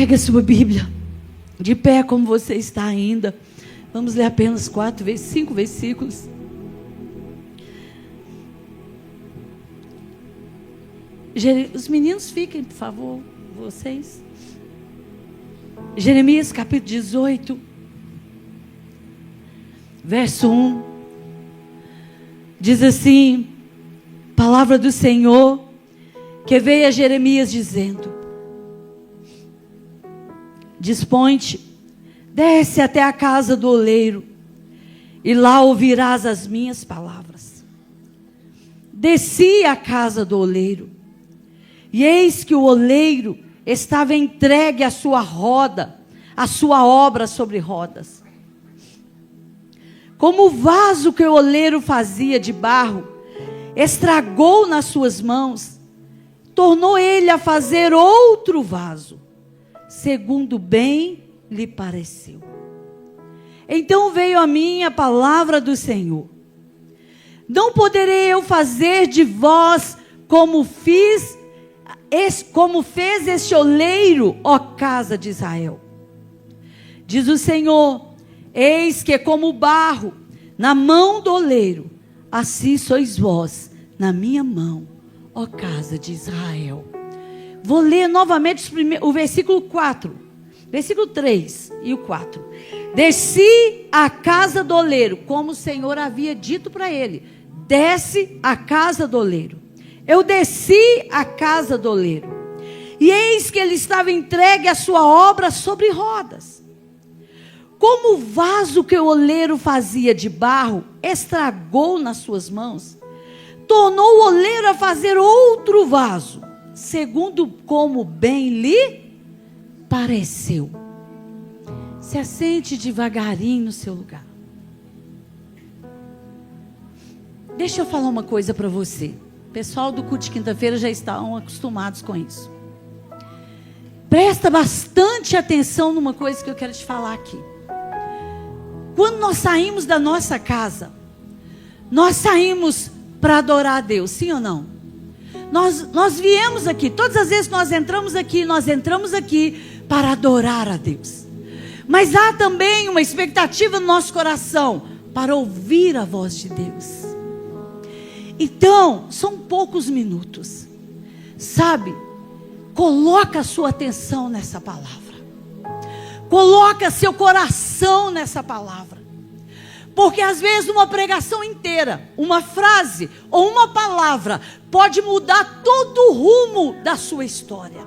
Pegue a sua Bíblia, de pé como você está ainda. Vamos ler apenas 5 versículos. Os meninos fiquem, por favor, vocês. Jeremias capítulo 18, verso 1. Diz assim: palavra do Senhor, que veio a Jeremias dizendo: dispõe-te, desce até a casa do oleiro, e lá ouvirás as minhas palavras. Desci à casa do oleiro, e eis que o oleiro estava entregue à sua roda, à sua obra sobre rodas. Como o vaso que o oleiro fazia de barro, estragou nas suas mãos, tornou ele a fazer outro vaso, segundo bem lhe pareceu. Então veio a mim a palavra do Senhor: não poderei eu fazer de vós como fez este oleiro, ó casa de Israel? Diz o Senhor: eis que como o barro na mão do oleiro, assim sois vós na minha mão, ó casa de Israel. Vou ler novamente o versículo 4, versículo 3 e o 4. Desci à casa do oleiro, como o Senhor havia dito para ele: desce à casa do oleiro. Eu desci à casa do oleiro, e eis que ele estava entregue à sua obra sobre rodas. Como o vaso que o oleiro fazia de barro estragou nas suas mãos, tornou o oleiro a fazer outro vaso, segundo como bem lhe pareceu. Se assente devagarinho no seu lugar. Deixa eu falar uma coisa para você. O pessoal do culto de quinta-feira já estão acostumados com isso. Presta bastante atenção numa coisa que eu quero te falar aqui. Quando nós saímos da nossa casa, nós saímos para adorar a Deus, sim ou não? Nós viemos aqui, todas as vezes que nós entramos aqui para adorar a Deus. Mas há também uma expectativa no nosso coração para ouvir a voz de Deus. Então, são poucos minutos, sabe? Coloca a sua atenção nessa palavra. Coloca seu coração nessa palavra. Porque às vezes uma pregação inteira, uma frase ou uma palavra pode mudar todo o rumo da sua história.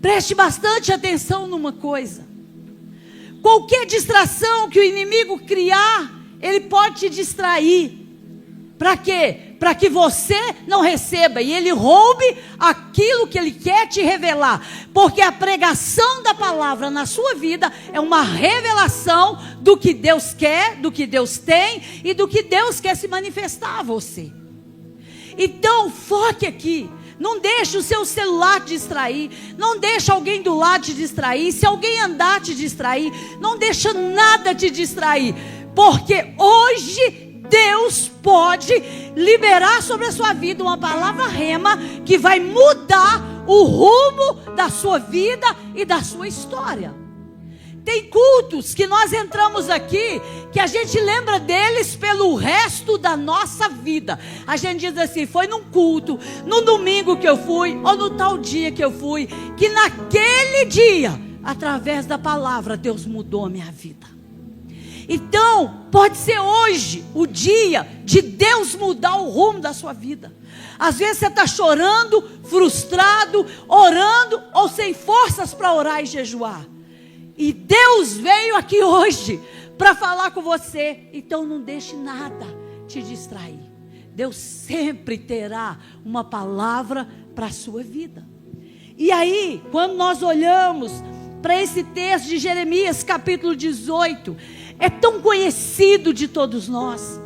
Preste bastante atenção numa coisa. Qualquer distração que o inimigo criar, ele pode te distrair. Para quê? Para que você não receba e ele roube aquilo que ele quer te revelar. Porque a pregação da palavra na sua vida é uma revelação do que Deus quer, do que Deus tem e do que Deus quer se manifestar a você. Então, foque aqui. Não deixe o seu celular te distrair. Não deixe alguém do lado te distrair. Se alguém andar te distrair, não deixa nada te distrair. Porque hoje Deus pode liberar sobre a sua vida uma palavra rema que vai mudar o rumo da sua vida e da sua história. Tem cultos que nós entramos aqui, que a gente lembra deles pelo resto da nossa vida. A gente diz assim: foi num culto, no domingo que eu fui, ou no tal dia que eu fui, que naquele dia, através da palavra, Deus mudou a minha vida. Então, pode ser hoje o dia de Deus mudar o rumo da sua vida. Às vezes você está chorando, frustrado, orando, ou sem forças para orar e jejuar. E Deus veio aqui hoje para falar com você. Então não deixe nada te distrair. Deus sempre terá uma palavra para a sua vida. E aí, quando nós olhamos para esse texto de Jeremias capítulo 18, é tão conhecido de todos nós.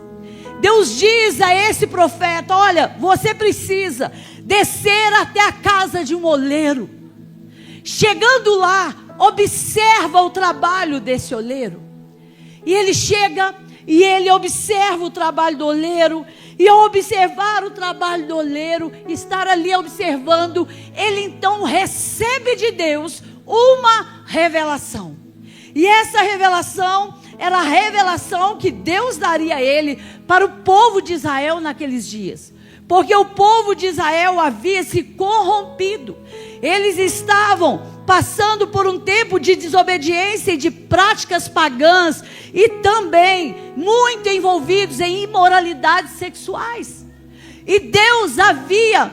Deus diz a esse profeta: olha, você precisa descer até a casa de um oleiro. Chegando lá, observa o trabalho desse oleiro. E ele chega e ele observa o trabalho do oleiro. E ao observar o trabalho do oleiro, estar ali observando, ele então recebe de Deus uma revelação. E essa revelação era a revelação que Deus daria a ele para o povo de Israel naqueles dias. Porque o povo de Israel havia se corrompido. Eles estavam passando por um tempo de desobediência e de práticas pagãs, e também muito envolvidos em imoralidades sexuais. E Deus havia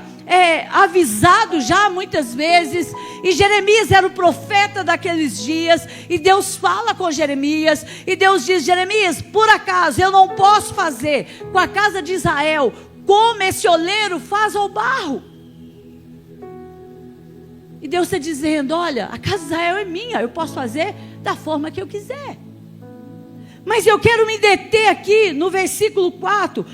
avisado já muitas vezes, e Jeremias era o profeta daqueles dias, e Deus fala com Jeremias, e Deus diz: Jeremias, por acaso eu não posso fazer com a casa de Israel como esse oleiro faz ao barro? E Deus está dizendo: olha, a casa de Israel é minha, eu posso fazer da forma que eu quiser. Mas eu quero me deter aqui no versículo 4,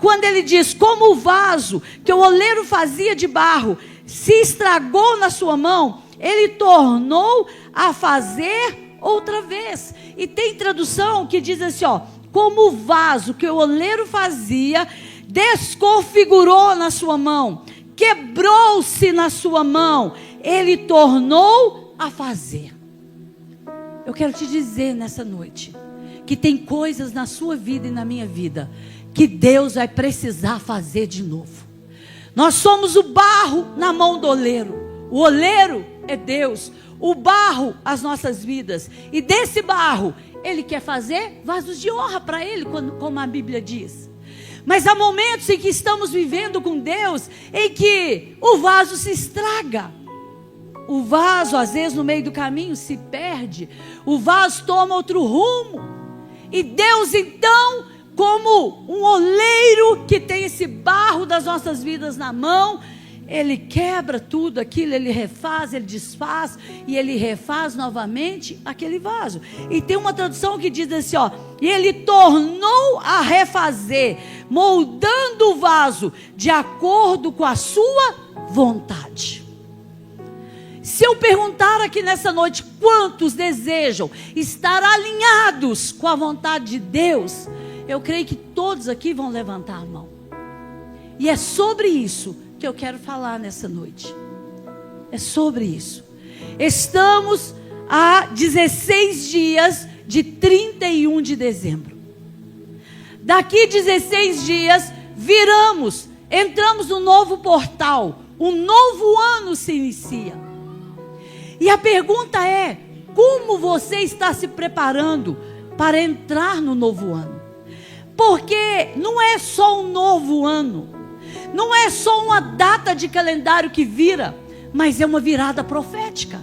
quando ele diz: como o vaso que o oleiro fazia de barro se estragou na sua mão, ele tornou a fazer outra vez. E tem tradução que diz assim, ó: como o vaso que o oleiro fazia desconfigurou na sua mão, quebrou-se na sua mão, ele tornou a fazer. Eu quero te dizer nessa noite que tem coisas na sua vida e na minha vida que Deus vai precisar fazer de novo. Nós somos o barro na mão do oleiro. O oleiro é Deus, o barro as nossas vidas. E desse barro Ele quer fazer vasos de honra para Ele, como a Bíblia diz. Mas há momentos em que estamos vivendo com Deus em que o vaso se estraga. O vaso, às vezes, no meio do caminho se perde. O vaso toma outro rumo. E Deus, então, como um oleiro que tem esse barro das nossas vidas na mão, Ele quebra tudo aquilo, Ele refaz, Ele desfaz, e Ele refaz novamente aquele vaso. E tem uma tradução que diz assim, ó: e Ele tornou a refazer, moldando o vaso de acordo com a sua vontade. Se eu perguntar aqui nessa noite, quantos desejam estar alinhados com a vontade de Deus, eu creio que todos aqui vão levantar a mão. E é sobre isso que eu quero falar nessa noite. É sobre isso. Estamos a 16 dias de 31 de dezembro. Daqui 16 dias entramos no novo portal. Um novo ano se inicia. E a pergunta é: como você está se preparando para entrar no novo ano? Porque não é só um novo ano, não é só uma data de calendário que vira, mas é uma virada profética.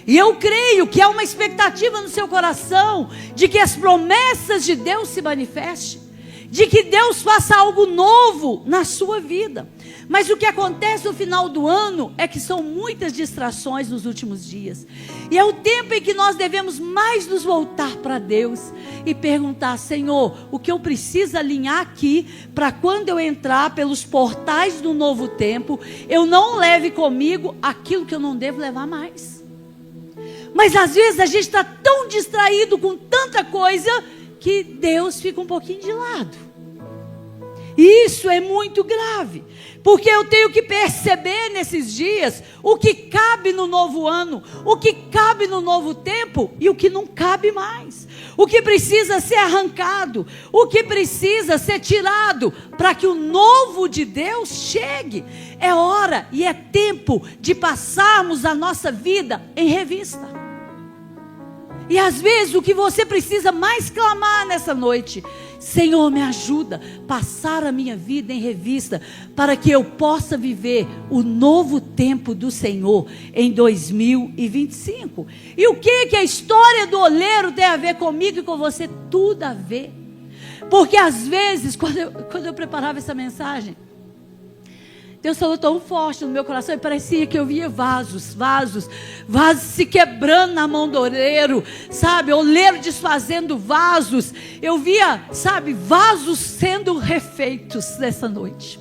E eu creio que há uma expectativa no seu coração de que as promessas de Deus se manifestem, de que Deus faça algo novo na sua vida. Mas o que acontece no final do ano é que são muitas distrações nos últimos dias. E é o tempo em que nós devemos mais nos voltar para Deus e perguntar: Senhor, o que eu preciso alinhar aqui, para quando eu entrar pelos portais do novo tempo, eu não leve comigo aquilo que eu não devo levar mais. Mas às vezes a gente está tão distraído com tanta coisa que Deus fica um pouquinho de lado. E isso é muito grave, porque eu tenho que perceber nesses dias o que cabe no novo ano, o que cabe no novo tempo e o que não cabe mais, o que precisa ser arrancado, o que precisa ser tirado para que o novo de Deus chegue. É hora e é tempo de passarmos a nossa vida em revista. E às vezes o que você precisa mais clamar nessa noite: Senhor, me ajuda a passar a minha vida em revista, para que eu possa viver o novo tempo do Senhor em 2025. E o que a história do oleiro tem a ver comigo e com você? Tudo a ver. Porque às vezes, quando eu preparava essa mensagem, Deus falou tão forte no meu coração, e parecia que eu via vasos se quebrando na mão do oleiro, sabe, oleiro desfazendo vasos. Eu via, sabe, vasos sendo refeitos nessa noite.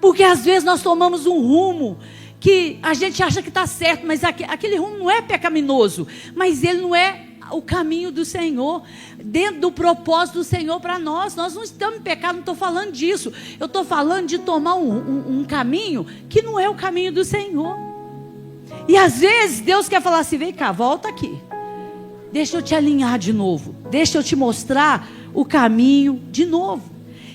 Porque às vezes nós tomamos um rumo que a gente acha que está certo, mas aquele rumo não é pecaminoso, mas ele não é o caminho do Senhor, dentro do propósito do Senhor para nós. Nós não estamos em pecado, não estou falando disso. Eu estou falando de tomar um caminho que não é o caminho do Senhor. E às vezes Deus quer falar assim: vem cá, volta aqui. Deixa eu te alinhar de novo. Deixa eu te mostrar o caminho de novo.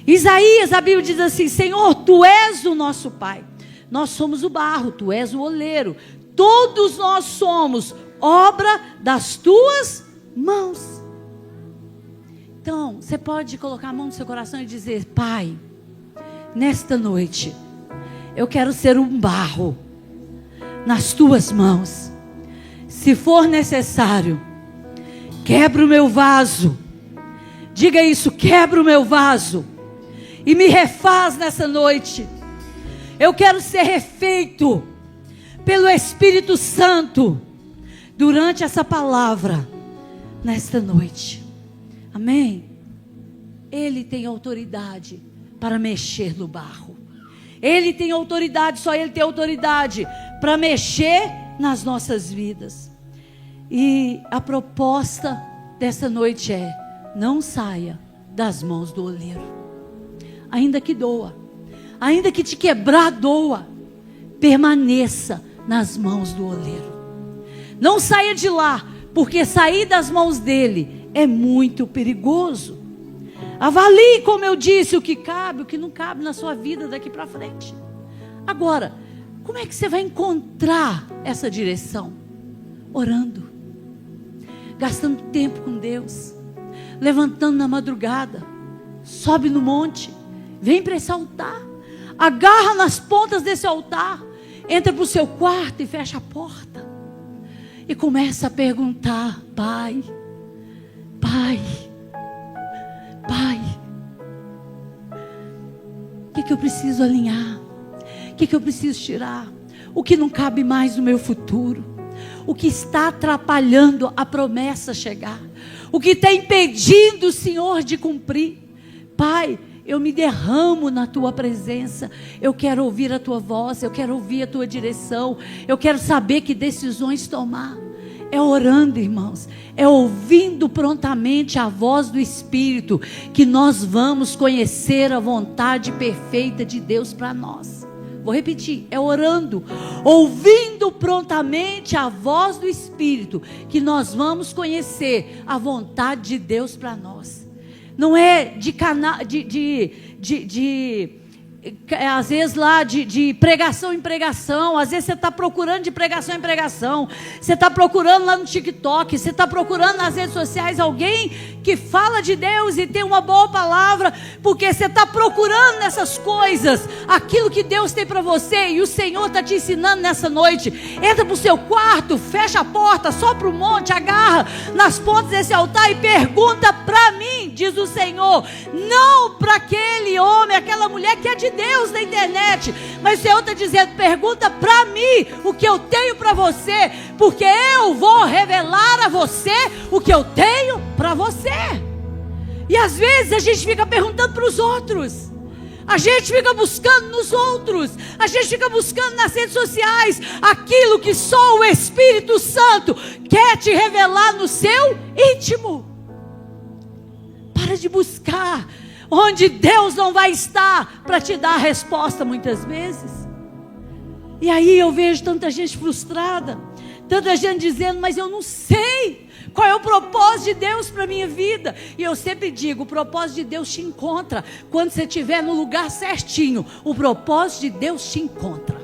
Isaías, a Bíblia diz assim: Senhor, Tu és o nosso Pai. Nós somos o barro, Tu és o oleiro. Todos nós somos obra das Tuas mãos. Então, você pode colocar a mão no seu coração e dizer: Pai, nesta noite, eu quero ser um barro nas Tuas mãos. Se for necessário, quebra o meu vaso. Diga isso: quebra o meu vaso e me refaz nessa noite. Eu quero ser refeito pelo Espírito Santo durante essa palavra nesta noite. Amém? Ele tem autoridade para mexer no barro. Ele tem autoridade, só Ele tem autoridade para mexer nas nossas vidas. E a proposta dessa noite é: não saia das mãos do oleiro. Ainda que doa, ainda que te quebrar doa, permaneça nas mãos do oleiro. Não saia de lá, porque sair das mãos dele é muito perigoso. Avalie, como eu disse, o que cabe, o que não cabe na sua vida daqui para frente. Agora, como é que você vai encontrar essa direção? Orando, gastando tempo com Deus, levantando na madrugada, sobe no monte, vem para esse altar, agarra nas pontas desse altar, entra para o seu quarto e fecha a porta e começa a perguntar: Pai, Pai, Pai, o que eu preciso alinhar? O que eu preciso tirar? O que não cabe mais no meu futuro? O que está atrapalhando a promessa chegar? O que está impedindo o Senhor de cumprir? Pai, eu me derramo na Tua presença. Eu quero ouvir a Tua voz, eu quero ouvir a Tua direção. Eu quero saber que decisões tomar. É orando, irmãos, é ouvindo prontamente a voz do Espírito que nós vamos conhecer a vontade perfeita de Deus para nós. Vou repetir: é orando, ouvindo prontamente a voz do Espírito que nós vamos conhecer a vontade de Deus para nós. Não é às vezes lá de pregação em pregação. Às vezes você está procurando de pregação em pregação. Você está procurando lá no TikTok, você está procurando nas redes sociais alguém que fala de Deus e tem uma boa palavra, porque você está procurando nessas coisas aquilo que Deus tem para você. E o Senhor está te ensinando nessa noite: entra para o seu quarto, fecha a porta, sobe para o monte, agarra nas pontas desse altar e pergunta para mim, diz o Senhor, não para aquele homem, aquela mulher que é de Deus na internet, mas o Senhor está dizendo: pergunta para mim o que eu tenho para você, porque eu vou revelar a você o que eu tenho para você. E às vezes a gente fica perguntando para os outros, a gente fica buscando nos outros, a gente fica buscando nas redes sociais aquilo que só o Espírito Santo quer te revelar no seu íntimo. Para de buscar onde Deus não vai estar para te dar a resposta muitas vezes. E aí eu vejo tanta gente frustrada, tanta gente dizendo: mas eu não sei qual é o propósito de Deus para a minha vida. E eu sempre digo: o propósito de Deus te encontra quando você estiver no lugar certinho. O propósito de Deus te encontra.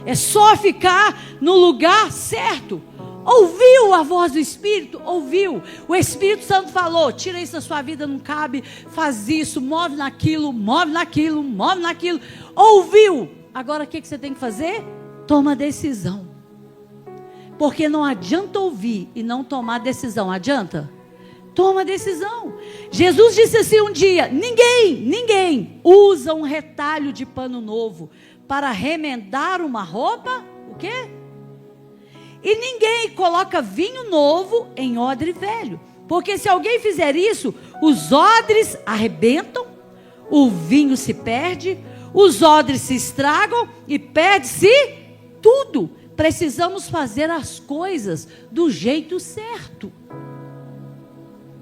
É só ficar no lugar certo. Ouviu a voz do Espírito? Ouviu. O Espírito Santo falou: tira isso da sua vida, não cabe, faz isso, move naquilo, move naquilo, move naquilo. Ouviu. Agora o que você tem que fazer? Toma decisão. Porque não adianta ouvir e não tomar decisão. Adianta? Toma decisão. Jesus disse assim um dia: ninguém usa um retalho de pano novo para remendar uma roupa. O quê? E ninguém coloca vinho novo em odre velho, porque se alguém fizer isso, os odres arrebentam, o vinho se perde, os odres se estragam e perde-se tudo. Precisamos fazer as coisas do jeito certo.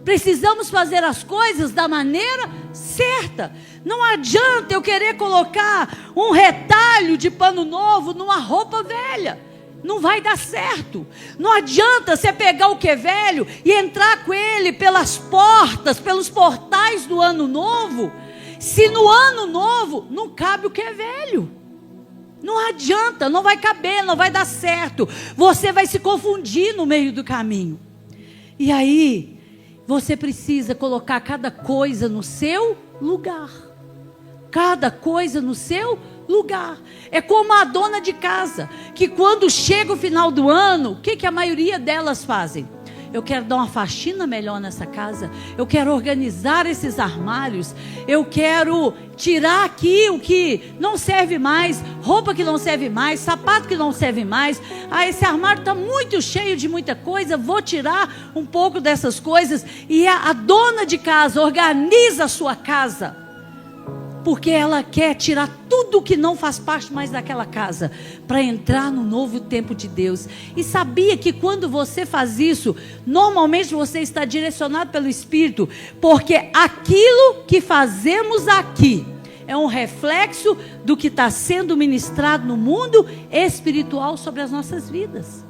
Precisamos fazer as coisas da maneira certa. Não adianta eu querer colocar um retalho de pano novo numa roupa velha. Não vai dar certo. Não adianta você pegar o que é velho e entrar com ele pelas portas, pelos portais do ano novo, se no ano novo não cabe o que é velho. Não adianta, não vai caber, não vai dar certo. Você vai se confundir no meio do caminho. E aí, você precisa colocar cada coisa no seu lugar. Cada coisa no seu lugar. É como a dona de casa, que quando chega o final do ano, o que a maioria delas fazem? Eu quero dar uma faxina melhor nessa casa. Eu quero organizar esses armários. Eu quero tirar aqui o que não serve mais, roupa que não serve mais, sapato que não serve mais. Ah, esse armário está muito cheio de muita coisa. Vou tirar um pouco dessas coisas. E a dona de casa organiza a sua casa, porque ela quer tirar tudo que não faz parte mais daquela casa, para entrar no novo tempo de Deus. E sabia que quando você faz isso, normalmente você está direcionado pelo Espírito, porque aquilo que fazemos aqui é um reflexo do que está sendo ministrado no mundo espiritual sobre as nossas vidas.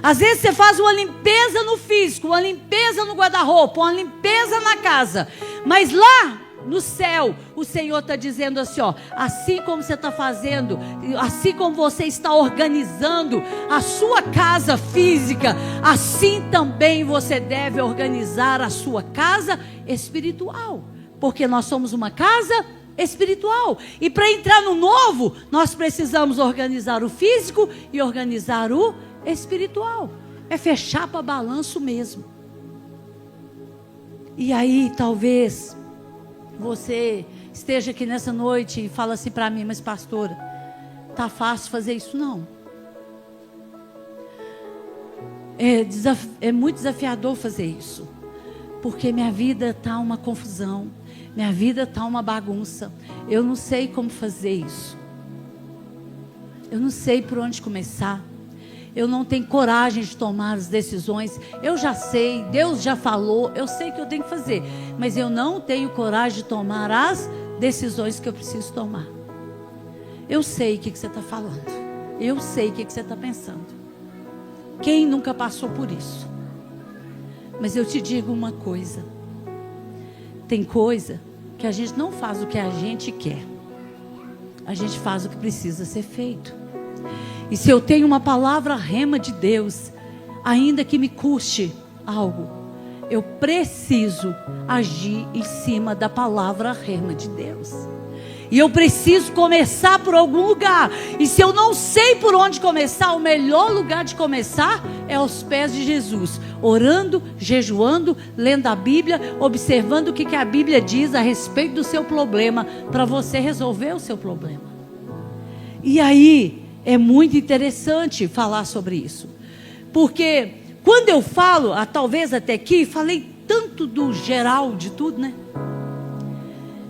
Às vezes você faz uma limpeza no físico, uma limpeza no guarda-roupa, uma limpeza na casa, mas lá no céu, o Senhor está dizendo assim, ó, assim como você está fazendo, assim como você está organizando a sua casa física, assim também você deve organizar a sua casa espiritual, porque nós somos uma casa espiritual, e para entrar no novo, nós precisamos organizar o físico e organizar o espiritual. É fechar para balanço mesmo. E aí talvez você esteja aqui nessa noite e fala assim para mim, mas pastora, tá fácil fazer isso? Não. É muito desafiador fazer isso, porque minha vida está uma confusão, minha vida está uma bagunça. Eu não sei como fazer isso. Eu não sei por onde começar. Eu não tenho coragem de tomar as decisões. Eu já sei, Deus já falou, eu sei que eu tenho que fazer, mas eu não tenho coragem de tomar as decisões que eu preciso tomar. Eu sei o que você está falando. Eu sei o que você está pensando. Quem nunca passou por isso? Mas eu te digo uma coisa. Tem coisa que a gente não faz o que a gente quer. A gente faz o que precisa ser feito. E se eu tenho uma palavra rema de Deus, ainda que me custe algo, eu preciso agir em cima da palavra rema de Deus. E eu preciso começar por algum lugar. E se eu não sei por onde começar, o melhor lugar de começar é aos pés de Jesus. Orando, jejuando, lendo a Bíblia, observando o que a Bíblia diz a respeito do seu problema, para você resolver o seu problema. E aí é muito interessante falar sobre isso, porque quando eu falo, talvez até aqui, falei tanto do geral de tudo, né?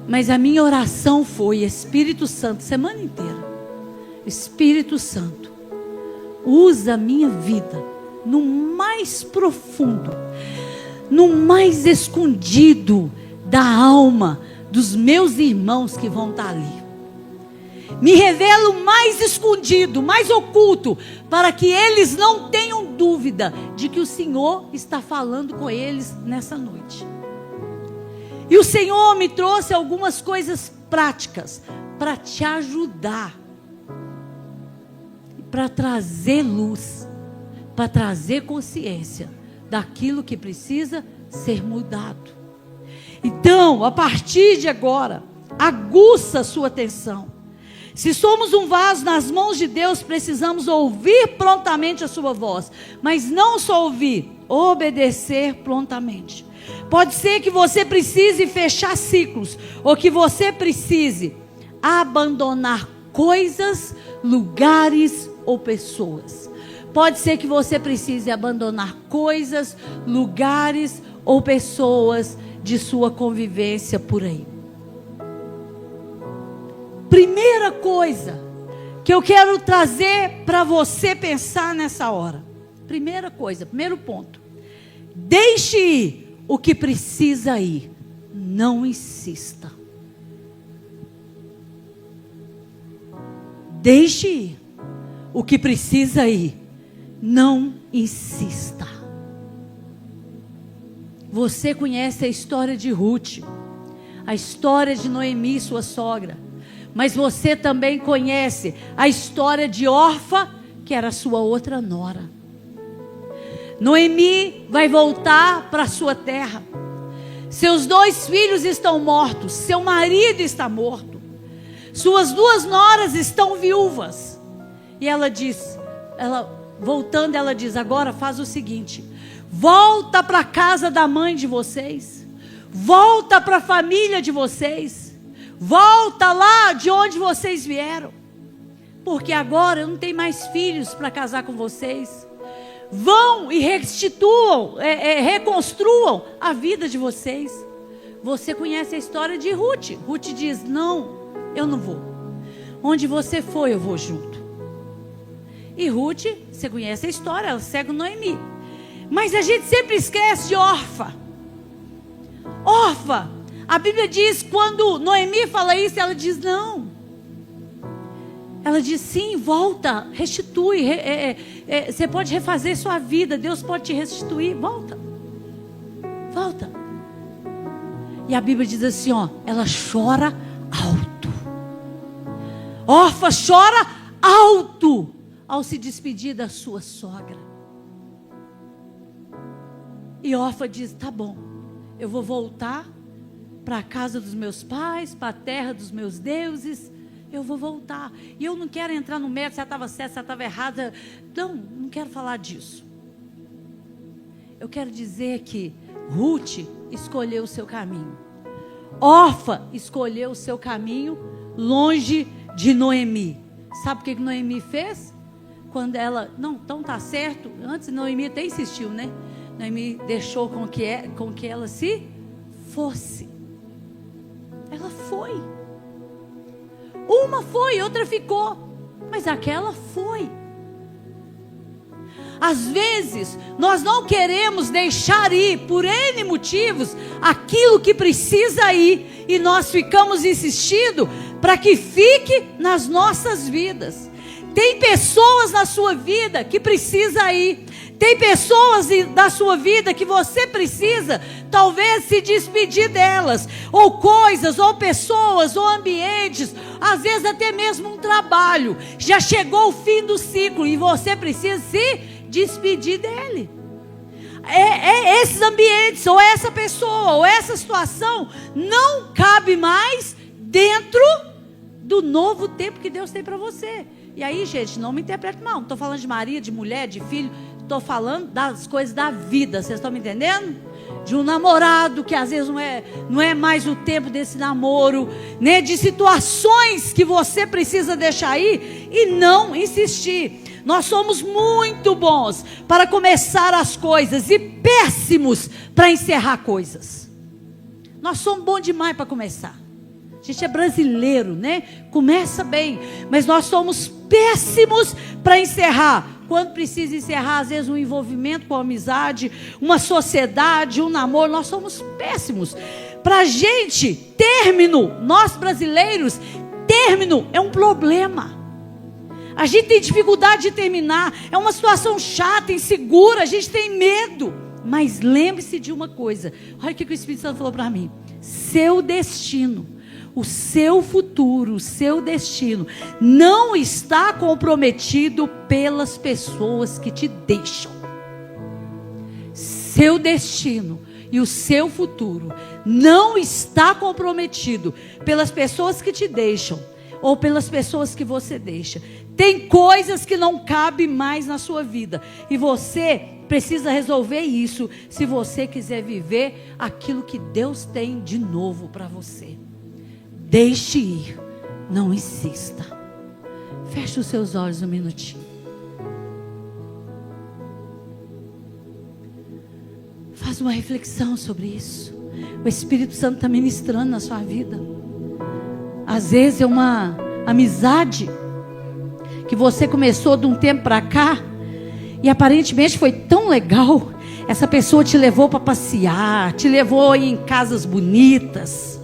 Mas a minha oração foi: Espírito Santo, semana inteira, Espírito Santo, usa a minha vida no mais profundo, no mais escondido da alma dos meus irmãos que vão estar ali. Me revela o mais escondido, mais oculto, para que eles não tenham dúvida de que o Senhor está falando com eles nessa noite. E o Senhor me trouxe algumas coisas práticas para te ajudar, para trazer luz, para trazer consciência daquilo que precisa ser mudado. Então, a partir de agora, aguça a sua atenção. Se somos um vaso nas mãos de Deus, precisamos ouvir prontamente a sua voz. Mas não só ouvir, obedecer prontamente. Pode ser que você precise fechar ciclos, ou que você precise abandonar coisas, lugares ou pessoas. Pode ser que você precise abandonar coisas, lugares ou pessoas de sua convivência por aí. Primeira coisa que eu quero trazer para você pensar nessa hora. Primeira coisa, primeiro ponto. Deixe ir o que precisa ir. Não insista. Deixe ir o que precisa ir. Não insista. Você conhece a história de Ruth, a história de Noemi, sua sogra. Mas você também conhece a história de Orfa, que era sua outra nora. Noemi vai voltar para sua terra. Seus 2 filhos estão mortos. Seu marido está morto. Suas 2 noras estão viúvas. E ela diz, voltando, ela diz: agora faz o seguinte: volta para a casa da mãe de vocês. Volta para a família de vocês. Volta lá de onde vocês vieram. Porque agora eu não tenho mais filhos para casar com vocês. Vão e restituam, reconstruam a vida de vocês. Você conhece a história de Ruth. Ruth diz: não, eu não vou. Onde você for, eu vou junto. E Ruth, você conhece a história, ela segue Noemi. Mas a gente sempre esquece de Orfa. Orfa, a Bíblia diz, quando Noemi fala isso, ela diz não. Ela diz sim, volta, restitui. Você pode refazer sua vida, Deus pode te restituir. Volta, volta. E a Bíblia diz assim, ó, ela chora alto. Orfa chora alto ao se despedir da sua sogra. E Orfa diz: tá bom, eu vou voltar para a casa dos meus pais, para a terra dos meus deuses. Eu vou voltar. E eu não quero entrar no mérito se ela estava certa, se ela estava errada. Não quero falar disso. Eu quero dizer que Ruth escolheu o seu caminho. Orfa escolheu o seu caminho longe de Noemi. Sabe o que Noemi fez? Quando ela, não, então tá certo. Antes Noemi até insistiu, né? Noemi deixou com que ela se fosse. Ela foi. Uma foi, outra ficou. Mas aquela foi. Às vezes, nós não queremos deixar ir, por N motivos, aquilo que precisa ir. E nós ficamos insistindo para que fique nas nossas vidas. Tem pessoas na sua vida que precisa ir. Tem pessoas da sua vida que você precisa, talvez, se despedir delas. Ou coisas, ou pessoas, ou ambientes. Às vezes até mesmo um trabalho. Já chegou o fim do ciclo e você precisa se despedir dele. Esses ambientes, ou essa pessoa, ou essa situação, não cabe mais dentro do novo tempo que Deus tem para você. E aí, gente, não me interprete mal. Não estou falando de marido, de mulher, de filho. Estou falando das coisas da vida. Vocês estão me entendendo? De um namorado que às vezes não é mais o tempo desse namoro, né? De situações que você precisa deixar ir e não insistir. Nós somos muito bons para começar as coisas e péssimos para encerrar coisas. Nós somos bons demais para começar. A gente é brasileiro, né? Começa bem, mas nós somos péssimos para encerrar. Quando precisa encerrar, às vezes um envolvimento com a amizade, uma sociedade, um namoro, nós somos péssimos. Para a gente, término, nós brasileiros, término é um problema. A gente tem dificuldade de terminar, é uma situação chata, insegura, a gente tem medo. Mas lembre-se de uma coisa, olha o que o Espírito Santo falou para mim. Seu destino, o seu futuro, o seu destino não está comprometido pelas pessoas que te deixam. Seu destino e o seu futuro não está comprometido pelas pessoas que te deixam ou pelas pessoas que você deixa. Tem coisas que não cabem mais na sua vida e você precisa resolver isso se você quiser viver aquilo que Deus tem de novo para você. Deixe ir, não insista. Feche os seus olhos um minutinho. Faz uma reflexão sobre isso. O Espírito Santo está ministrando na sua vida. Às vezes é uma amizade que você começou de um tempo para cá e aparentemente foi tão legal. Essa pessoa te levou para passear, te levou em casas bonitas.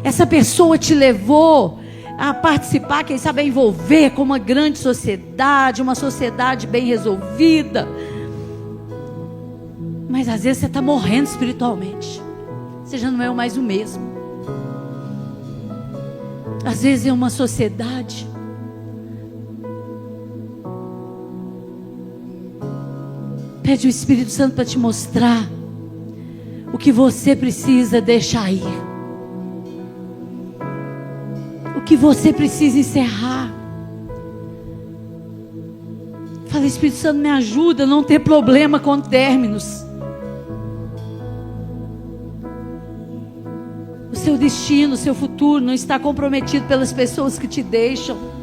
Essa pessoa te levou a participar, quem sabe a envolver com uma grande sociedade, uma sociedade bem resolvida. Mas às vezes você está morrendo espiritualmente. Você já não é mais o mesmo. Às vezes é uma sociedade. Pede o Espírito Santo para te mostrar o que você precisa deixar ir. O que você precisa encerrar. Fala, Espírito Santo, me ajuda a não ter problema com términos. O seu destino, o seu futuro não está comprometido pelas pessoas que te deixam.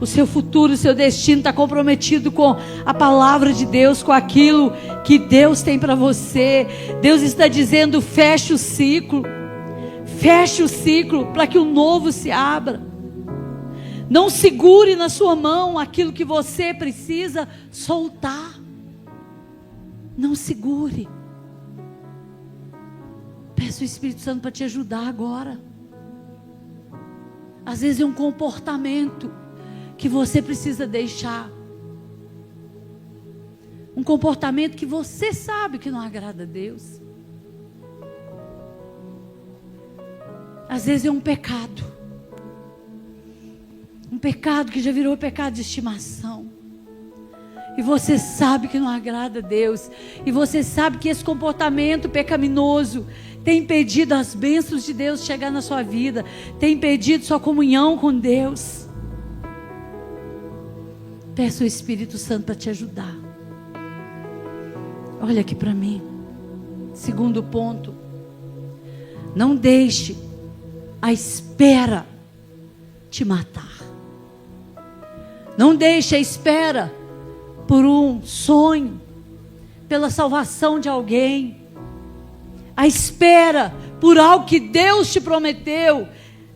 O seu futuro, o seu destino está comprometido com a palavra de Deus, com aquilo que Deus tem para você. Deus está dizendo, feche o ciclo. Feche o ciclo para que o novo se abra. Não segure na sua mão aquilo que você precisa soltar. Não segure. Peça o Espírito Santo para te ajudar agora. Às vezes é um comportamento que você precisa deixar. Um comportamento que você sabe que não agrada a Deus. Às vezes é um pecado. Um pecado que já virou pecado de estimação. E você sabe que não agrada a Deus. E você sabe que esse comportamento pecaminoso tem impedido as bênçãos de Deus chegar na sua vida. Tem impedido sua comunhão com Deus. Peça o Espírito Santo para te ajudar. Olha aqui para mim. Segundo ponto. Não deixe a espera te matar. Não deixe a espera por um sonho, pela salvação de alguém. A espera por algo que Deus te prometeu.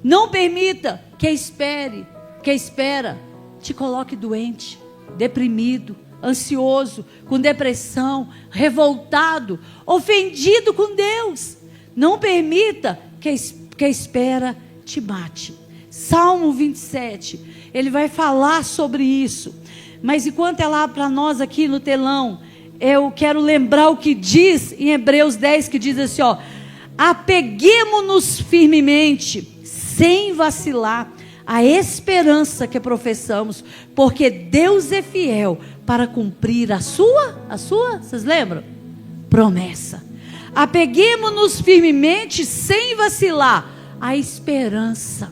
Não permita que a espera te coloque doente, deprimido, ansioso, com depressão, revoltado, ofendido com Deus. Não permita que a espera te mate. Salmo 27, ele vai falar sobre isso. Mas enquanto é lá para nós aqui no telão, eu quero lembrar o que diz em Hebreus 10, que diz assim, ó: apeguemo-nos firmemente, sem vacilar, a esperança que professamos, porque Deus é fiel para cumprir a sua, vocês lembram? Promessa. Apeguemo-nos firmemente, sem vacilar, a esperança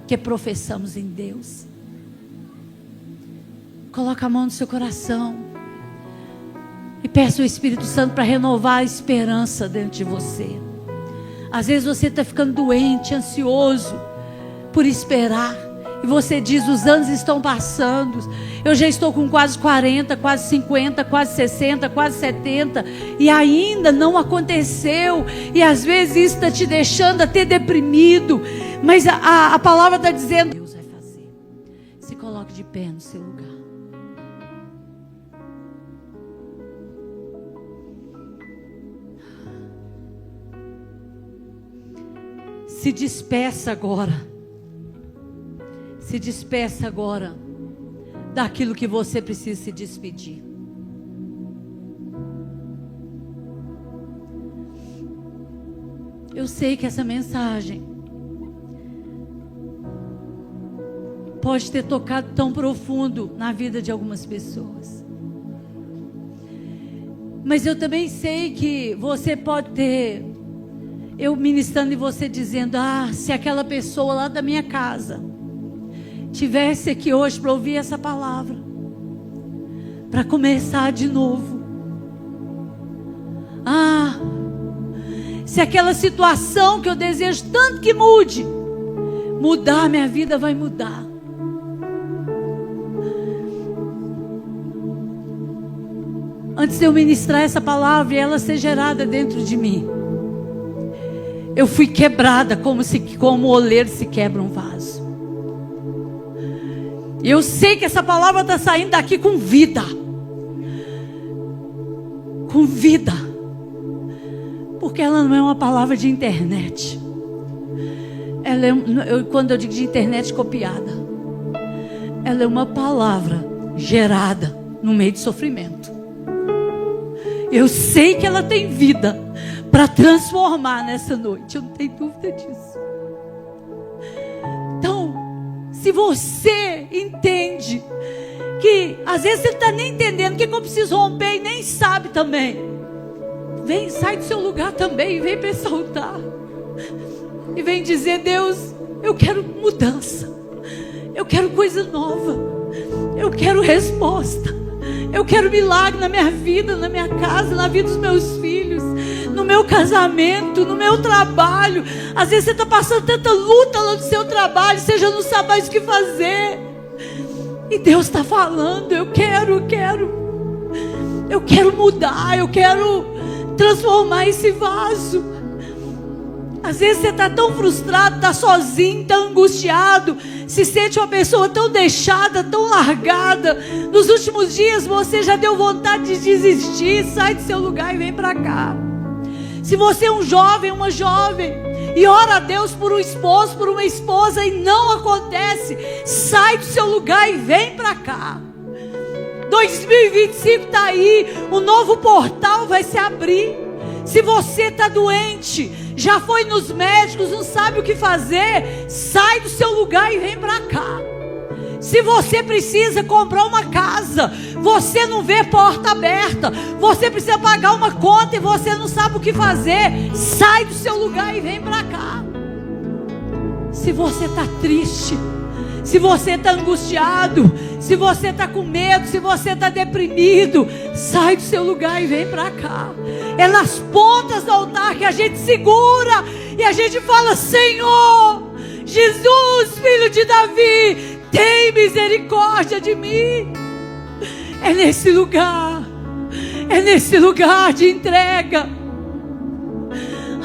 que professamos em Deus. Coloca a mão no seu coração e peça o Espírito Santo para renovar a esperança dentro de você. Às vezes você está ficando doente, ansioso por esperar. E você diz, os anos estão passando. Eu já estou com quase 40, quase 50, quase 60, quase 70. E ainda não aconteceu. E às vezes isso está te deixando até deprimido. Mas a palavra está dizendo, Deus vai fazer. Se coloque de pé no seu lugar. Se despeça agora. Se despeça agora daquilo que você precisa se despedir. Eu sei que essa mensagem pode ter tocado tão profundo na vida de algumas pessoas. Mas eu também sei que você pode ter, eu ministrando em você dizendo, se aquela pessoa lá da minha casa tivesse aqui hoje para ouvir essa palavra, para começar de novo. Se aquela situação que eu desejo tanto que mude, mudar, minha vida vai mudar. Antes de eu ministrar essa palavra e ela ser gerada dentro de mim, eu fui quebrada como o oleiro se quebra um vaso. E eu sei que essa palavra está saindo daqui com vida. com vida. Porque ela não é uma palavra de internet. Ela é, quando eu digo de internet copiada, ela é uma palavra gerada no meio de sofrimento. Eu sei que ela tem vida para transformar nessa noite. Eu não tenho dúvida disso. Então, se você entende que às vezes você não está nem entendendo o que eu preciso romper e nem sabe também, vem, sai do seu lugar também e vem para esse altar. E vem dizer: Deus, eu quero mudança. Eu quero coisa nova. Eu quero resposta. Eu quero milagre na minha vida, na minha casa, na vida dos meus filhos, no meu casamento, no meu trabalho. Às vezes você está passando tanta luta lá no seu trabalho, você já não sabe mais o que fazer. E Deus está falando: eu quero mudar, eu quero transformar esse vaso. Às vezes você está tão frustrado, está sozinho, está angustiado, se sente uma pessoa tão deixada, tão largada. Nos últimos dias você já deu vontade de desistir. Sai do seu lugar e vem para cá. Se você é um jovem, uma jovem, e ora a Deus por um esposo, por uma esposa, e não acontece, sai do seu lugar e vem para cá. 2025 está aí, o novo portal vai se abrir. Se você está doente, já foi nos médicos, não sabe o que fazer, sai do seu lugar e vem para cá. Se você precisa comprar uma casa, você não vê porta aberta, você precisa pagar uma conta e você não sabe o que fazer, sai do seu lugar e vem para cá. Se você está triste, se você está angustiado, se você está com medo, se você está deprimido, sai do seu lugar e vem para cá. É nas pontas do altar que a gente segura e a gente fala: Senhor, Jesus, filho de Davi, tem misericórdia de mim. É nesse lugar de entrega.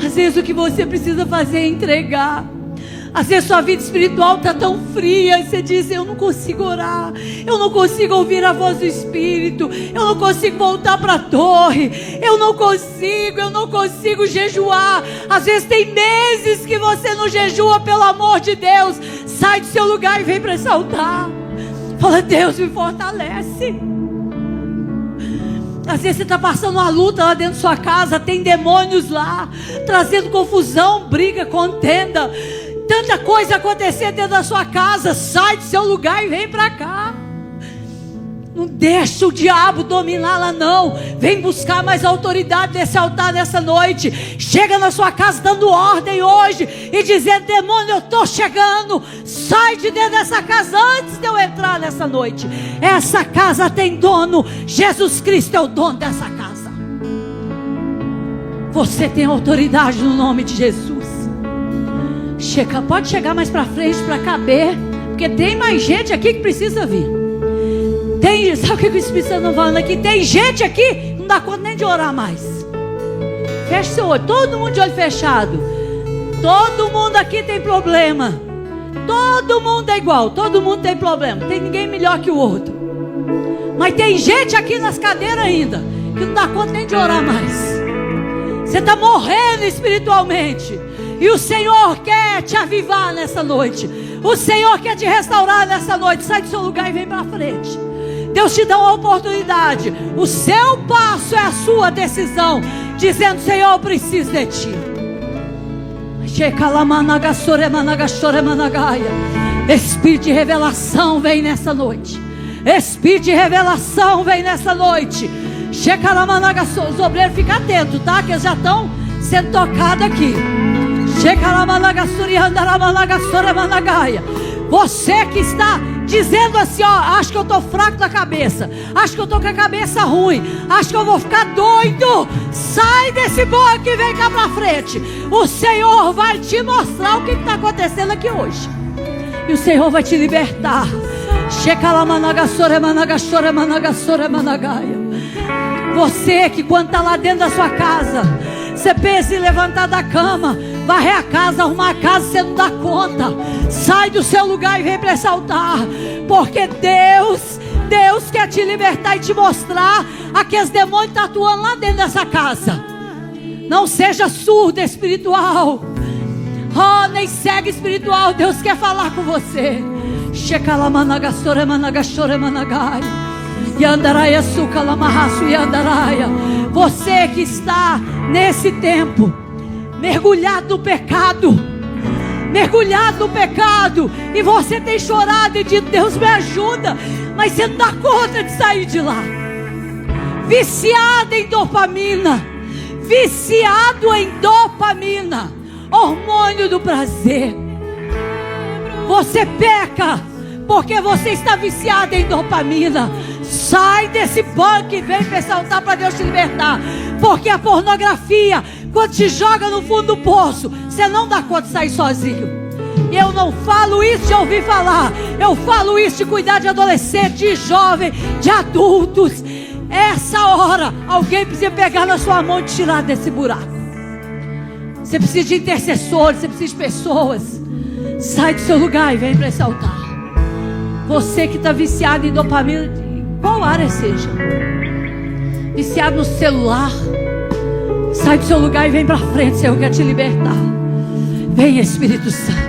Às vezes o que você precisa fazer é entregar. Às vezes sua vida espiritual está tão fria e você diz: eu não consigo orar, eu não consigo ouvir a voz do Espírito, eu não consigo voltar para a torre, eu não consigo jejuar. Às vezes tem meses que você não jejua, pelo amor de Deus, sai do seu lugar e vem para esse altar. Fala: Deus, me fortalece. Às vezes você está passando uma luta lá dentro da sua casa, tem demônios lá, trazendo confusão, briga, contenda, tanta coisa acontecendo dentro da sua casa. Sai do seu lugar e vem para cá. Não deixa o diabo dominar lá não. Vem buscar mais autoridade nesse altar nessa noite. Chega na sua casa dando ordem hoje e dizendo: demônio, eu estou chegando. Sai de dentro dessa casa antes de eu entrar nessa noite. Essa casa tem dono. Jesus Cristo é o dono dessa casa. Você tem autoridade no nome de Jesus. Chega, pode chegar mais para frente para caber, porque tem mais gente aqui que precisa vir. Sabe o que o Espírito Santo está falando aqui? Tem gente aqui que não dá conta nem de orar mais. Feche seu olho, todo mundo de olho fechado. Todo mundo aqui tem problema. Todo mundo é igual, todo mundo tem problema. Tem ninguém melhor que o outro. Mas tem gente aqui nas cadeiras ainda que não dá conta nem de orar mais. Você está morrendo espiritualmente. E o Senhor quer te avivar nessa noite. O Senhor quer te restaurar nessa noite. Sai do seu lugar e vem para frente. Deus te dá uma oportunidade. O seu passo é a sua decisão, dizendo: Senhor, eu preciso de ti. Espírito de revelação vem nessa noite. Espírito de revelação vem nessa noite. Os obreiros, ficam atentos, tá? Que eles já estão sendo tocados aqui. Você que está dizendo assim: ó, acho que eu estou fraco da cabeça, acho que eu estou com a cabeça ruim, acho que eu vou ficar doido, sai desse banco e vem cá pra frente. O Senhor vai te mostrar o que está acontecendo aqui hoje, e o Senhor vai te libertar. Você que quando está lá dentro da sua casa, você pensa em levantar da cama, varrer a casa, arrumar a casa, você não dá conta. Sai do seu lugar e vem para esse altar, porque Deus Deus quer te libertar e te mostrar a que os demônios estão atuando lá dentro dessa casa. Não seja surdo espiritual. Oh, nem cego espiritual. Deus quer falar com você. Você que está nesse tempo mergulhado no pecado, e você tem chorado e dito: Deus me ajuda, mas você não dá conta de sair de lá. Viciado em dopamina, hormônio do prazer. Você peca porque você está viciado em dopamina. Sai desse banco e vem ressaltar para Deus te libertar. Porque a pornografia, quando te joga no fundo do poço, você não dá conta de sair sozinho. Eu não falo isso de ouvir falar. Eu falo isso de cuidar de adolescente, de jovem, de adultos. Essa hora, alguém precisa pegar na sua mão e te tirar desse buraco. Você precisa de intercessores, você precisa de pessoas. Sai do seu lugar e vem para esse altar. Você que está viciado em dopamina, qual área seja, viciado no celular, sai do seu lugar e vem para frente. Senhor quer te libertar. Vem, Espírito Santo.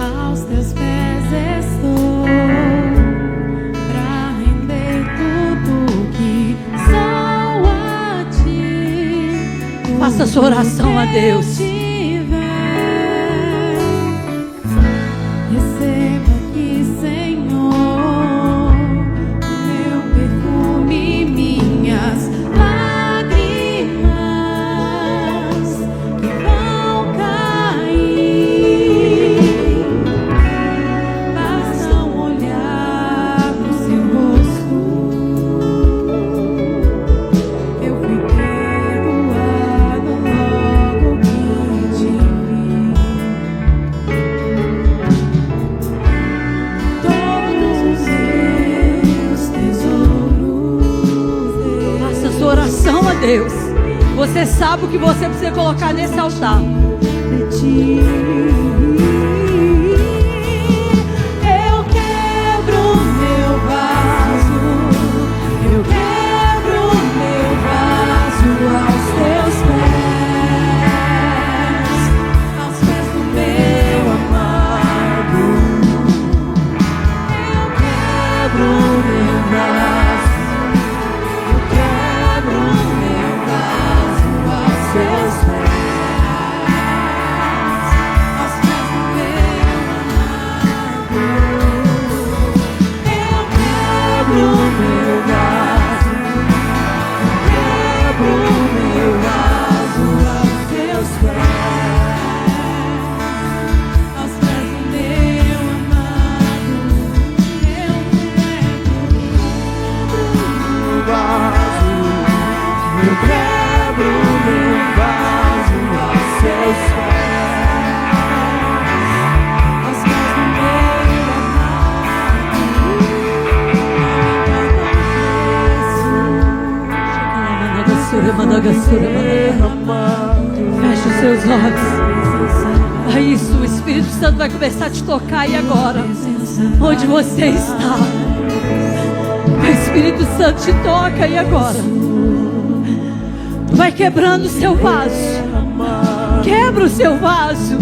Aos teus pés estou, pra render tudo que sou a ti. Faça sua oração a Deus. Receba aqui, Senhor, meu perfume, minhas lágrimas que vão cair. Basta olhar pro seu rosto, eu fui perdoado logo que te vi. Todos os seus tesouros Faça sua oração a Deus. Você sabe o que você precisa colocar nesse altar. de ti. Eu quebro o meu vaso, eu quebro o meu vaso aos teus pés do meu amado. Eu quebro o meu vaso, eu quebro o meu vaso aos teus pés. Aos pés do meu amado, eu quebro o meu vaso, quebro o meu vaso aos teus pés. Aos pés do meu amado, eu quebro o meu vaso aos seus pés. Aos pés do meu amado. Feche os seus olhos. É isso, o Espírito Santo vai começar a te tocar aí agora, onde você está. O Espírito Santo te toca aí agora. Vai quebrando o seu vaso. Quebra o seu vaso.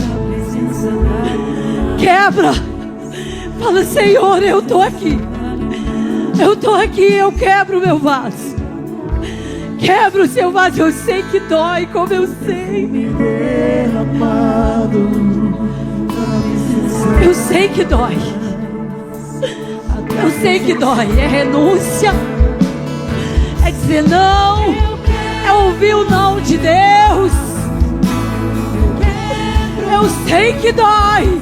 Quebra. Fala: Senhor, eu estou aqui. Eu estou aqui, eu quebro o meu vaso. Quebra o seu vaso. Eu sei que dói, como eu sei. Eu sei que dói. Eu sei que dói. É renúncia. É dizer não. É ouvir o não de Deus. Eu sei que dói.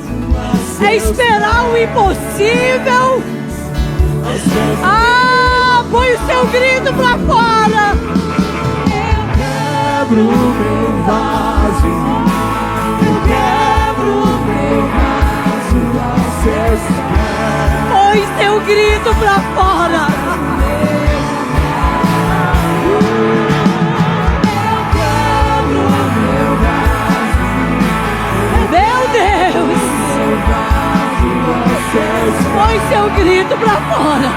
É esperar o impossível. Ah, põe o seu grito pra fora. Quebro o meu vaso, eu quebro o meu vaso aos seus pés. Põe seu grito pra fora. Eu quebro o meu vaso, Meu Deus. meu vaso fora.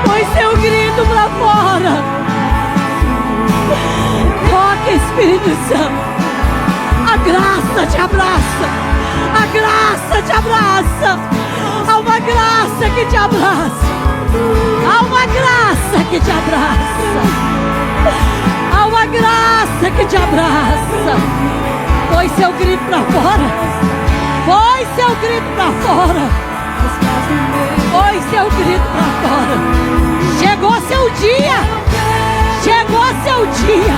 Põe seu grito pra fora. Toca, Espírito Santo. A graça te abraça. A graça te abraça. Há uma graça que te abraça. Há uma graça que te abraça. Há uma graça que te abraça. Põe seu grito pra fora. Põe seu grito pra fora. Põe seu grito pra fora. Chegou seu dia. Chegou seu dia.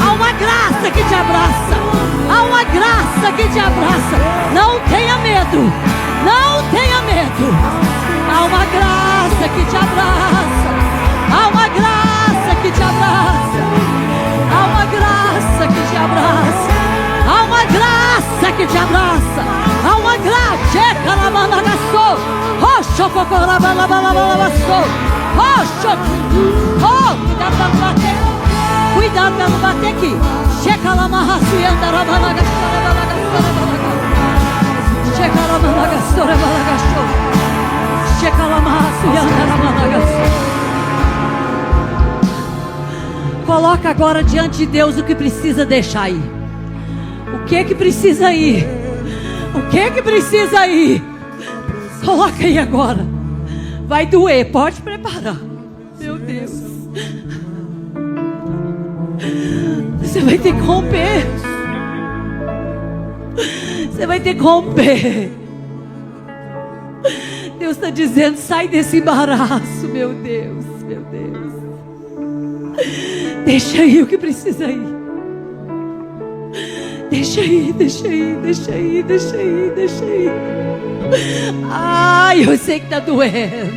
Há uma graça que te abraça. Há uma graça que te abraça. Não tenha medo. Não tenha medo. Há uma graça que te abraça. Há uma graça que te abraça. Há uma graça que te abraça. Há uma graça que te abraça. Há uma graça. Checa na managaçou. Roxo cocorabalabalabalabaçou. Roxo. Oh, cuidado pra não bater. Cuidado pra não bater aqui. Checa lá marraço e andará managaçou. Checa lá managaçou. Checa lá marraço e andará managaçou. Coloca agora diante de Deus o que precisa deixar ir. O que é que precisa ir? O que é que precisa ir? Coloca aí agora. Vai doer, pode preparar. Meu Deus. Você vai ter que romper. Você vai ter que romper. Deus está dizendo, sai desse embaraço, meu Deus, meu Deus. Deixa aí o que precisa ir. Deixa aí, deixa aí, deixa aí, deixa aí, deixa aí. Ai, eu sei que está doendo.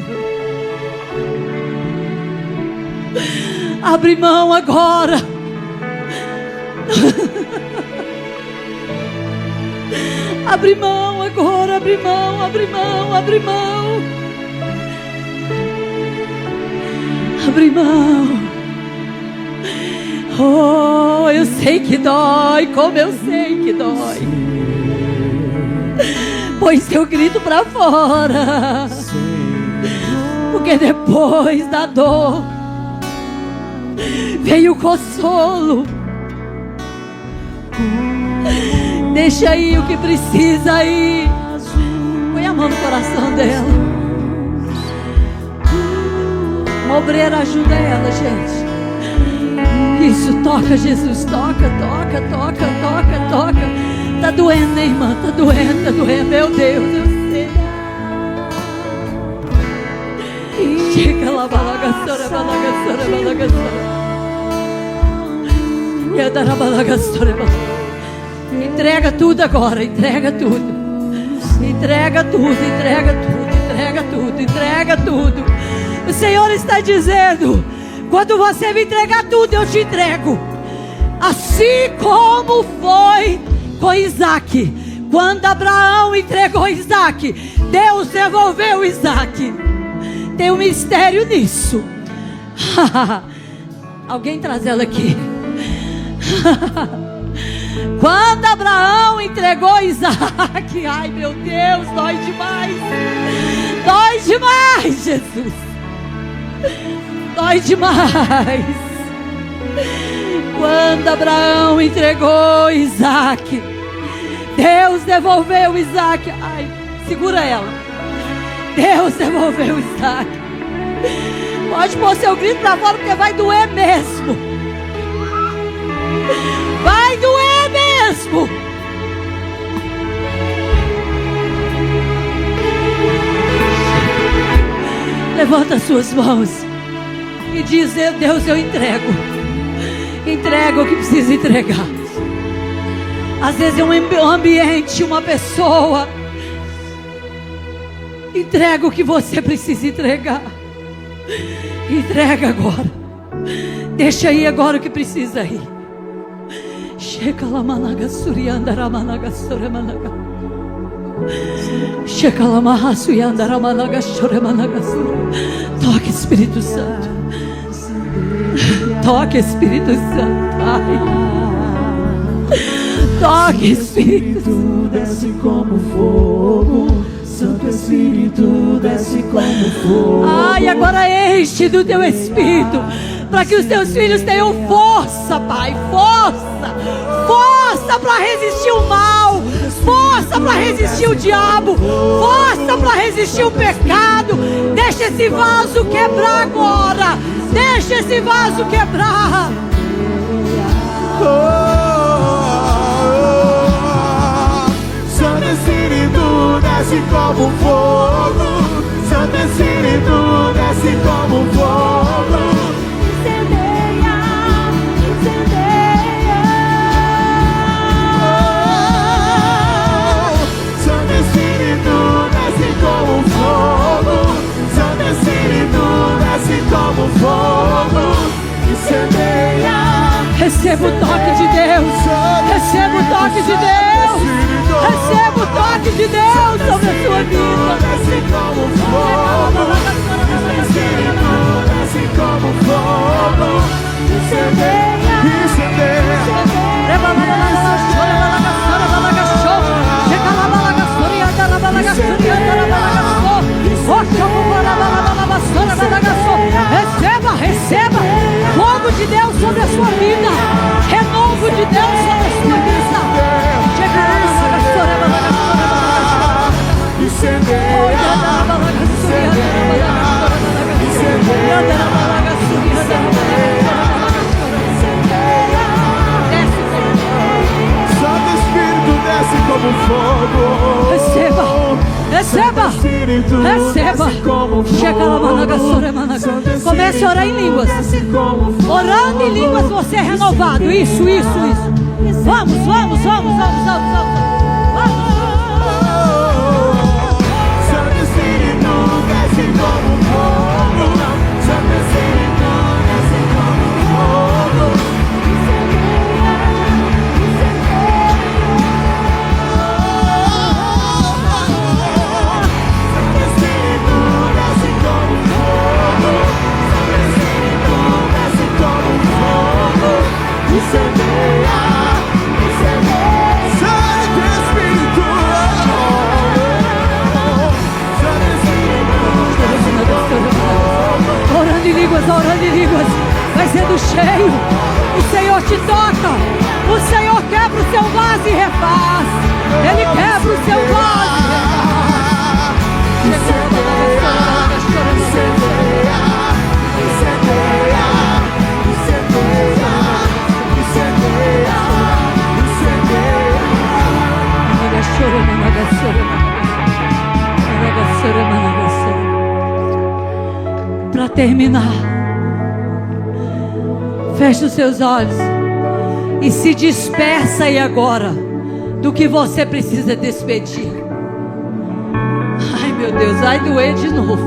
Abre mão agora. Abre mão agora, abre mão, abre mão, abre mão. Abre mão. Oh, eu sei que dói, como eu sei que dói. Põe seu grito pra fora. Porque depois da dor veio o consolo. Deixa aí o que precisa aí. Põe a mão no coração dela. Uma obreira ajuda ela, gente. Isso, toca, Jesus, toca, toca, toca, toca, toca. Tá doendo, né, irmã? Tá doendo, tá doendo. Meu Deus, eu sei. Chega lá, balagassora, balagassora, balagassora. Entrega tudo agora, entrega tudo. Entrega tudo, entrega tudo, entrega tudo, entrega tudo. O Senhor está dizendo: quando você me entregar tudo, eu te entrego. Assim como foi com Isaac. Quando Abraão entregou Isaac, Deus devolveu Isaac. Tem um mistério nisso. Alguém traz ela aqui. Quando Abraão entregou Isaac, ai meu Deus, dói demais. Dói demais, Jesus. Dói demais. Quando Abraão entregou Isaac, Deus devolveu Isaac. Ai, segura ela. Deus devolveu Isaac. Pode pôr seu grito pra fora, porque vai doer mesmo. Vai doer mesmo. Levanta suas mãos e diz: Deus, eu entrego. Entrega o que precisa entregar. Às vezes é um ambiente, uma pessoa. Entrega o que você precisa entregar. Entrega agora. Deixa aí agora o que precisa ir. Chega lá, managa, suriandara, managa, sura, managa. Chega lá, marraço e andara, managa, chora, managa, sura. Toque, Espírito Santo. Toque, Espírito Santo. Ai. Toque, Espírito. Desce como fogo, Santo Espírito desce como fogo. Ai, agora enche do teu Espírito, para que os teus filhos tenham força, Pai, força para resistir o mal, força para resistir o diabo, força para resistir o pecado. Deixa esse vaso quebrar agora, deixa esse vaso quebrar. Santo Espírito desce como fogo, Santo Espírito desce como fogo. Incendeia, incendeia. Santo Espírito desce como fogo, Santo Espírito desce como fogo. Incendeia. Receba o toque de Deus, receba o toque de Deus, receba o toque de Deus sobre a sua vida. Desce como fogo, desce como fogo. Incendeia, incendeia. Receba, receba fogo de Deus sobre a sua vida, renovo de Deus sobre a sua vida. Santo Espírito desce como fogo. Receba, receba, receba. Chega lá, comece a orar em línguas. Orando em línguas você é renovado. Isso. Vamos. Santo Espírito desce como fogo, Santo Espírito desce como fogo. Incendeia, incendeia. Santo Espírito desce como fogo, Santo Espírito desce como fogo. Incendeia, incendeia. Santo Espírito. Orando em línguas, vai sendo cheio. O Senhor te toca, o Senhor quebra o seu vaso e refaz. Ele quebra o seu vaso e Para terminar, feche os seus olhos e se dispersa aí agora do que você precisa despedir. Ai meu Deus, vai doer de novo.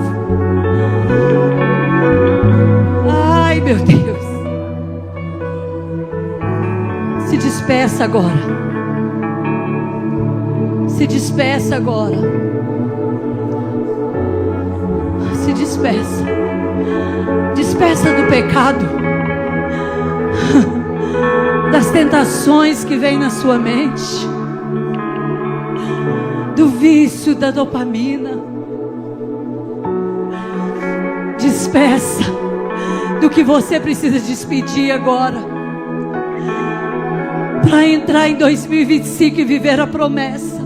Ai meu Deus. Se despeça agora. Se despeça agora. Se despeça. Despeça do pecado, das tentações que vêm na sua mente, do vício da dopamina. Despeça do que você precisa despedir agora, para entrar em 2025 e viver a promessa.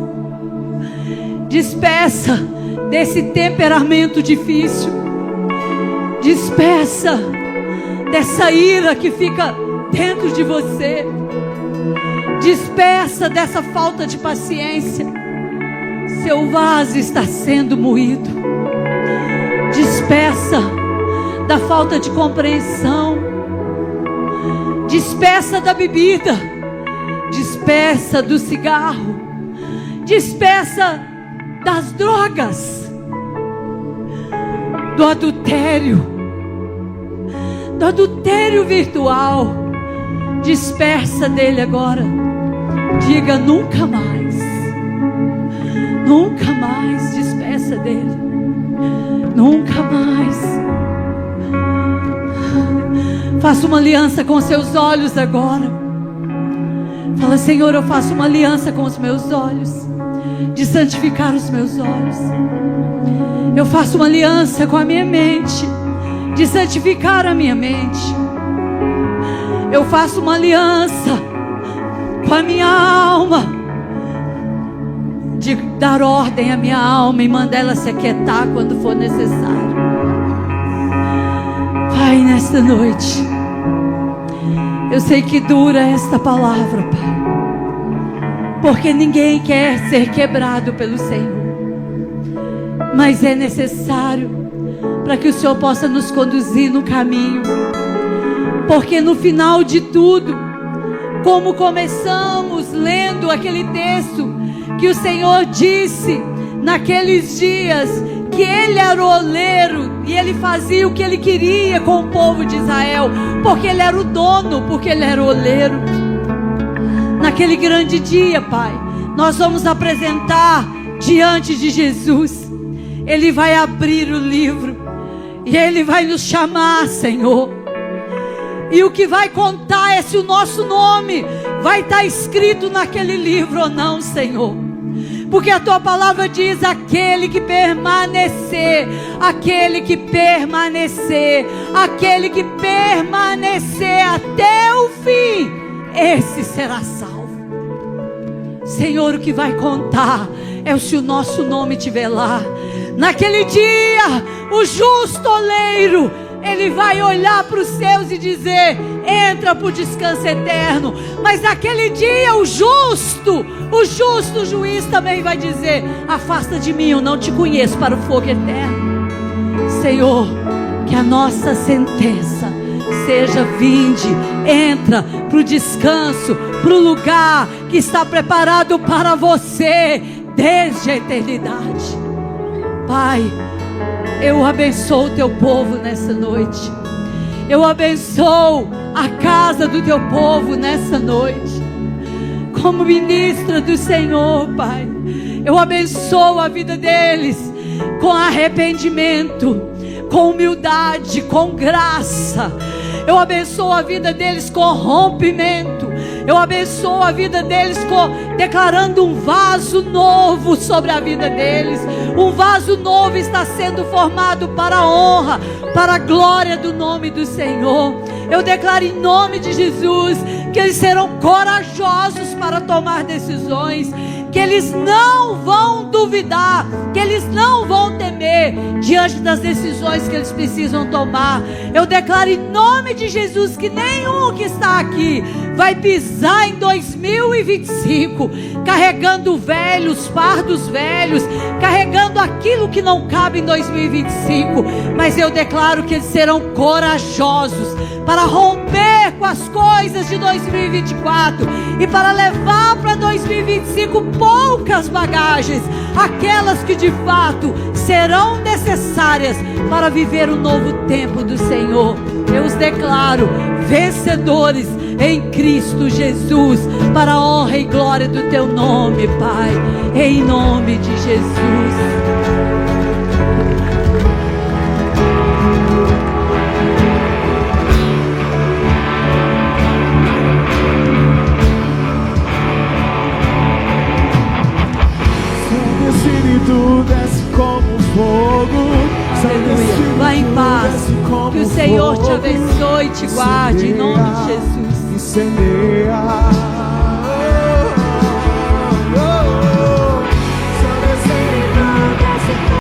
Despeça desse temperamento difícil. Despeça dessa ira que fica dentro de você. Despeça dessa falta de paciência. Seu vaso está sendo moído. Despeça da falta de compreensão. Despeça da bebida. Despeça do cigarro. Despeça das drogas. Do adultério. Do adultério virtual. Despeça dele agora. Diga nunca mais. Nunca mais. Despeça dele. Nunca mais. Faça uma aliança com seus olhos agora. Fala: Senhor, eu faço uma aliança com os meus olhos, de santificar os meus olhos. Eu faço uma aliança com a minha mente, de santificar a minha mente. Eu faço uma aliança com a minha alma, de dar ordem à minha alma e mandar ela se aquietar quando for necessário. Pai, nesta noite, eu sei que dura esta palavra, Pai, porque ninguém quer ser quebrado pelo Senhor, mas é necessário para que o Senhor possa nos conduzir no caminho, porque no final de tudo, como começamos lendo aquele texto, que o Senhor disse naqueles dias que Ele era o oleiro e Ele fazia o que Ele queria com o povo de Israel, porque Ele era o dono, porque Ele era o oleiro. Naquele grande dia, Pai, nós vamos apresentar diante de Jesus. Ele vai abrir o livro e Ele vai nos chamar, Senhor. E o que vai contar é se o nosso nome vai estar escrito naquele livro ou não, Senhor. Porque a Tua palavra diz: aquele que permanecer, aquele que permanecer, aquele que permanecer até o fim, esse será salvo. Senhor, o que vai contar é se o nosso nome estiver lá. Naquele dia, o justo oleiro, ele vai olhar para os seus e dizer: entra para o descanso eterno. Mas naquele dia o justo juiz também vai dizer: afasta de mim, eu não te conheço, para o fogo eterno. Senhor, que a nossa sentença seja: vinde, entra para o descanso, para o lugar que está preparado para você desde a eternidade. Pai, eu abençoo o Teu povo nessa noite. Eu abençoo a casa do Teu povo nessa noite. Como ministra do Senhor, Pai, eu abençoo a vida deles com arrependimento, com humildade, com graça. Eu abençoo a vida deles com rompimento. Eu abençoo a vida deles declarando um vaso novo sobre a vida deles. Um vaso novo está sendo formado para a honra, para a glória do nome do Senhor. Eu declaro em nome de Jesus que eles serão corajosos para tomar decisões, que eles não vão duvidar, que eles não vão temer diante das decisões que eles precisam tomar. Eu declaro em nome de Jesus que nenhum que está aqui vai pisar em 2025 carregando velhos, fardos velhos, carregando aquilo que não cabe em 2025, mas eu declaro que eles serão corajosos para romper com as coisas de 2024 e para levar para 2025 poucas bagagens, aquelas que de fato serão necessárias para viver o novo tempo do Senhor. Eu os declaro vencedores em Cristo Jesus, para a honra e glória do Teu nome, Pai, em nome de Jesus. Santo Espírito desce como fogo. Aleluia. Vai em paz. Que o Senhor te abençoe e te guarde em nome de Jesus. Incendeia.